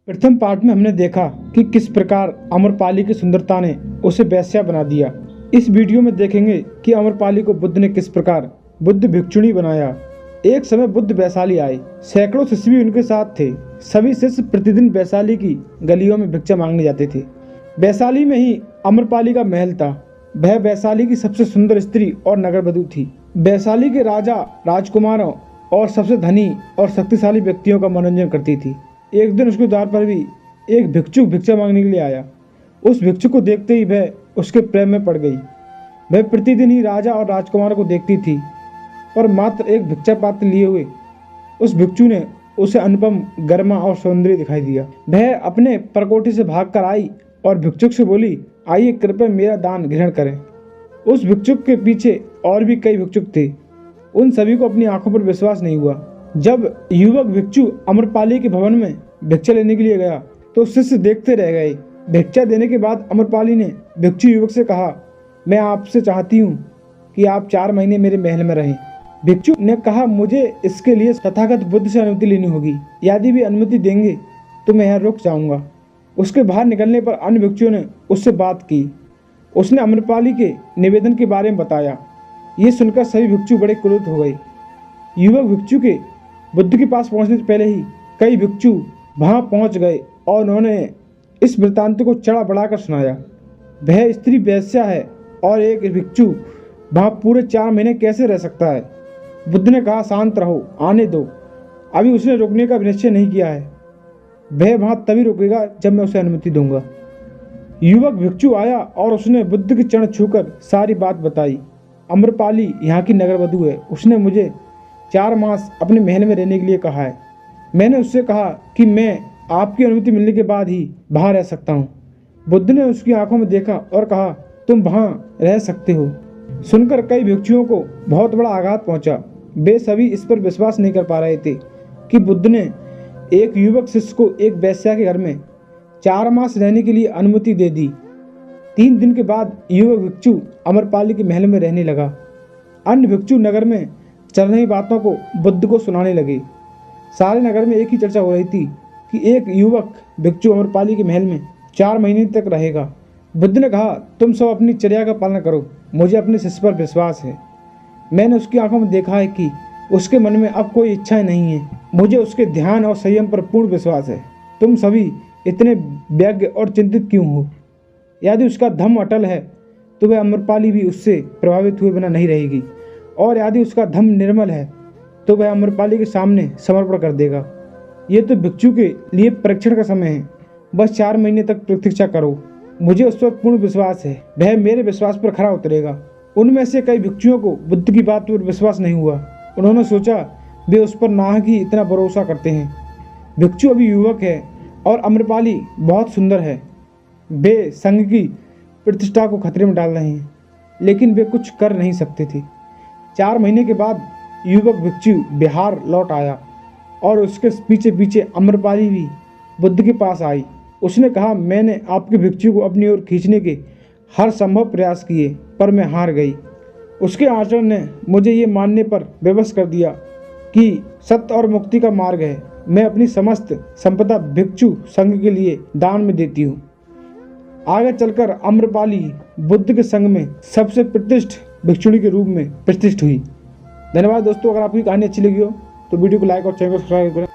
प्रथम पार्ट में हमने देखा कि किस प्रकार अमरपाली की सुंदरता ने उसे वेश्या बना दिया। इस वीडियो में देखेंगे कि अमरपाली को बुद्ध ने किस प्रकार बुद्ध भिक्षुणी बनाया। एक समय बुद्ध वैशाली आए, सैकड़ों शिष्य भी उनके साथ थे। सभी शिष्य प्रतिदिन वैशाली की गलियों में भिक्षा मांगने जाते थे। वैशाली में ही अमरपाली का महल था। वह वैशाली की सबसे सुंदर स्त्री और नगरवधु थी। वैशाली के राजा, राजकुमारों और सबसे धनी और शक्तिशाली व्यक्तियों का मनोरंजन करती थी। एक दिन उसके द्वार पर भी एक भिक्षुक भिक्षा मांगने के लिए आया। उस भिक्षुक को देखते ही वह उसके प्रेम में पड़ गई। वह प्रतिदिन ही राजा और राजकुमारों को देखती थी, पर मात्र एक भिक्षा पात्र लिए हुए उस भिक्षु ने उसे अनुपम गर्मा और सौंदर्य दिखाई दिया। वह अपने परकोटे से भागकर आई और भिक्षुक से बोली, आइए कृपया मेरा दान ग्रहण करें। उस भिक्षुक के पीछे और भी कई भिक्षुक थे। उन सभी को अपनी आंखों पर विश्वास नहीं हुआ। जब युवक भिक्षु अमरपाली के भवन में भिक्षा लेने के लिए गया तो शिष्य देखते रह गए। भिक्षा देने के बाद अमरपाली ने भिक्षु युवक से कहा, मैं आपसे चाहती हूँ कि आप 4 महीने मेरे महल में रहें। भिक्षु ने कहा, मुझे इसके लिए तथागत बुद्ध से अनुमति लेनी होगी। यदि भी अनुमति देंगे तो मैं यहाँ रुक जाऊंगा। उसके बाहर निकलने पर अन्य भिक्षुओं ने उससे बात की। उसने अमरपाली के निवेदन के बारे में बताया। ये सुनकर सभी भिक्षु बड़े क्रोधित हो गए। युवक भिक्षु के बुद्ध के पास पहुंचने से पहले ही कई भिक्षु वहां पहुंच गए और उन्होंने इस वृत्तांत को चढ़ा बढ़ाकर सुनाया। वह स्त्री वेश्या है और एक भिक्षु वहां पूरे 4 महीने कैसे रह सकता है। बुद्ध ने कहा, शांत रहो, आने दो। अभी उसने रुकने का निश्चय नहीं किया है। वह वहां तभी रुकेगा जब मैं उसे अनुमति दूंगा। युवक भिक्षु आया और उसने बुद्ध के चरण छूकर सारी बात बताई। अमरपाली यहाँ की नगरवधु है। उसने मुझे 4 मास अपने महल में रहने के लिए कहा है। मैंने उससे कहा कि मैं आपकी अनुमति मिलने के बाद ही बाहर रह सकता हूँ। बुद्ध ने उसकी आंखों में देखा और कहा, तुम वहाँ रह सकते हो। सुनकर कई भिक्षुओं को बहुत बड़ा आघात पहुंचा। वे सभी इस पर विश्वास नहीं कर पा रहे थे कि बुद्ध ने एक युवक शिष्य को एक वेश्या के घर में 4 मास रहने के लिए अनुमति दे दी। 3 दिन के बाद युवक भिक्षु अमरपाली के महल में रहने लगा। अन्य भिक्षु नगर में चल रही बातों को बुद्ध को सुनाने लगे। सारे नगर में एक ही चर्चा हो रही थी कि एक युवक भिक्षु अमरपाली के महल में 4 महीने तक रहेगा। बुद्ध ने कहा, तुम सब अपनी चर्या का पालन करो। मुझे अपने शिष्य पर विश्वास है। मैंने उसकी आंखों में देखा है कि उसके मन में अब कोई इच्छाएं नहीं है। मुझे उसके ध्यान और संयम पर पूर्ण विश्वास है। तुम सभी इतने व्यग्र और चिंतित क्यों हो? यदि उसका धम्म अटल है तो वह अमरपाली भी उससे प्रभावित हुए बिना नहीं रहेगी, और यदि उसका धम्म निर्मल है तो वह अमरपाली के सामने समर्पण कर देगा। ये तो भिक्षु के लिए परीक्षण का समय है। बस 4 महीने तक प्रतीक्षा करो। मुझे उस पर पूर्ण विश्वास है। वह मेरे विश्वास पर खरा उतरेगा। उनमें से कई भिक्षुओं को बुद्ध की बात पर विश्वास नहीं हुआ। उन्होंने सोचा वे उस पर नाहक ही इतना भरोसा करते हैं। भिक्षु अभी युवक है और अमरपाली बहुत सुंदर है। वे संघ की प्रतिष्ठा को खतरे में डाल रहे हैं, लेकिन वे कुछ कर नहीं सकते थे। 4 महीने के बाद युवक भिक्षु बिहार लौट आया और उसके पीछे पीछे अमरपाली भी बुद्ध के पास आई। उसने कहा, मैंने आपके भिक्षु को अपनी ओर खींचने के हर संभव प्रयास किए, पर मैं हार गई। उसके आचरण ने मुझे ये मानने पर विवश कर दिया कि सत्य और मुक्ति का मार्ग है। मैं अपनी समस्त संपदा भिक्षु संघ के लिए दान में देती हूँ। आगे चलकर अमरपाली बुद्ध के संघ में सबसे प्रतिष्ठित भिक्षुणी के रूप में प्रतिष्ठित हुई। धन्यवाद दोस्तों। अगर आपकी कहानी अच्छी लगी हो तो वीडियो को लाइक और चैनल को सब्सक्राइब करें।